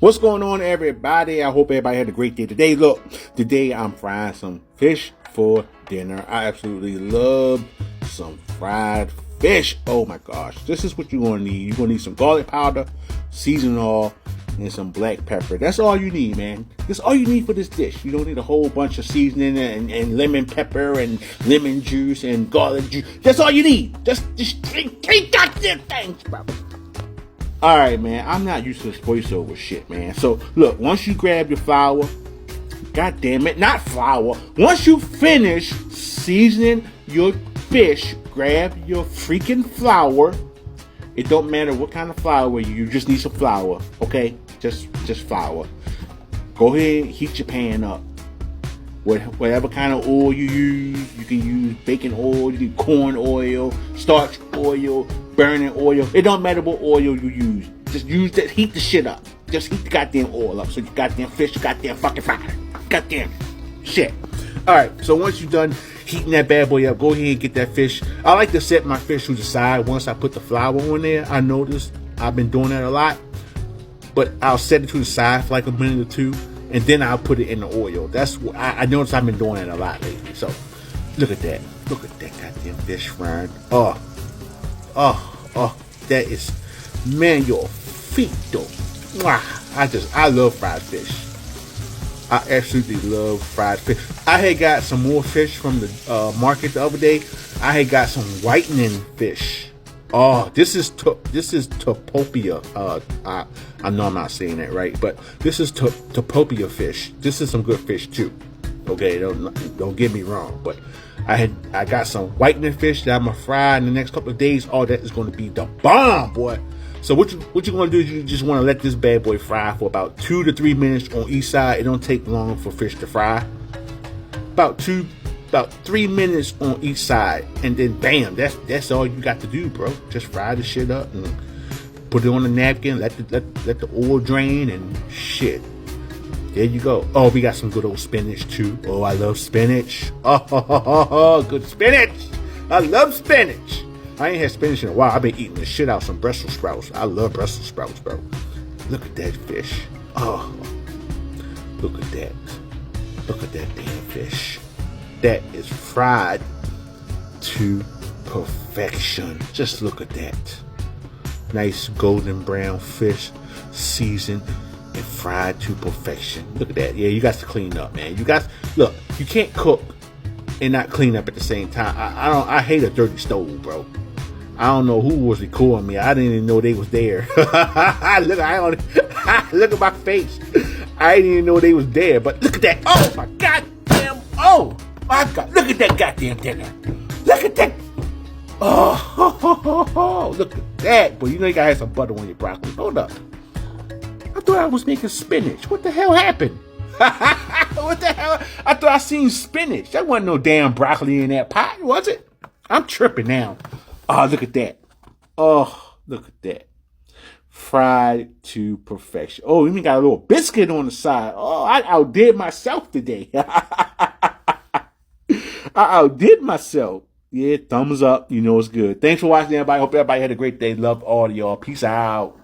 What's going on, everybody? I hope everybody had a great day today. Look, today I'm frying some fish for dinner. I absolutely love some fried fish. Oh my gosh. This is what you're going to need. You're going to need some garlic powder, seasoning oil, and some black pepper. That's all you need, man. That's all you need for this dish. You don't need a whole bunch of seasoning and lemon pepper and lemon juice and garlic juice. That's all you need. Just three goddamn things, bro. Alright, man, I'm not used to this voiceover shit, man. So, look, once you grab your flour, god damn it, not flour. Once you finish seasoning your fish, grab your freaking flour. It don't matter what kind of flour you just need some flour, okay? Just flour. Go ahead, heat your pan up. Whatever kind of oil you use, you can use bacon oil, you can corn oil, starch oil, burning oil. It don't matter what oil you use. Just use that, heat the shit up. Just heat the goddamn oil up so you goddamn fish, goddamn fucking fire. Goddamn shit. Alright, so once you're done heating that bad boy up, go ahead and get that fish. I like to set my fish to the side once I put the flour on there. I noticed I've been doing that a lot. But I'll set it to the side for like a minute or two. And then I'll put it in the oil. That's what I noticed I've been doing it a lot lately. So, look at that. Look at that goddamn fish frying. Oh, that is, man, your feet though. I love fried fish. I absolutely love fried fish. I had got some more fish from the market the other day. I had got some whitening fish. Oh, this is Topopia. I know I'm not saying that right, but this is Topopia fish. This is some good fish too. Okay, don't get me wrong, but I got some whitening fish that I'm gonna fry in the next couple of days. Oh, that is going to be the bomb, boy. So what you want to do is you just want to let this bad boy fry for about 2 to 3 minutes on each side. It don't take long for fish to fry. About 3 minutes on each side, and then bam, that's all you got to do, bro. Just fry the shit up and put it on a napkin, let the oil drain and shit. There you go. Oh, we got some good old spinach too. Oh, I love spinach. Oh, good spinach. I love spinach. I ain't had spinach in a while. I've been eating the shit out of some Brussels sprouts. I love Brussels sprouts, bro. Look at that fish. Oh, look at that. Look at that damn fish. That is fried to perfection. Just look at that. Nice golden brown fish, seasoned and fried to perfection. Look at that. Yeah, you got to clean up, man. Look, you can't cook and not clean up at the same time. I hate a dirty stove, bro. I don't know who was recording me. I didn't even know they was there. Look at my face. I didn't even know they was there. But look at that. Oh my goddamn. Oh my God. Look at that goddamn dinner. Look at that. Oh, look at that. But you know you gotta have some butter on your broccoli. Hold up. I thought I was making spinach. What the hell happened? What the hell? I thought I seen spinach. That wasn't no damn broccoli in that pot, was it? I'm tripping now. Oh, look at that. Oh, look at that. Fried to perfection. Oh, even got a little biscuit on the side. Oh, I outdid myself today. I outdid myself. Yeah, thumbs up. You know it's good. Thanks for watching, everybody. Hope everybody had a great day. Love all of y'all. Peace out.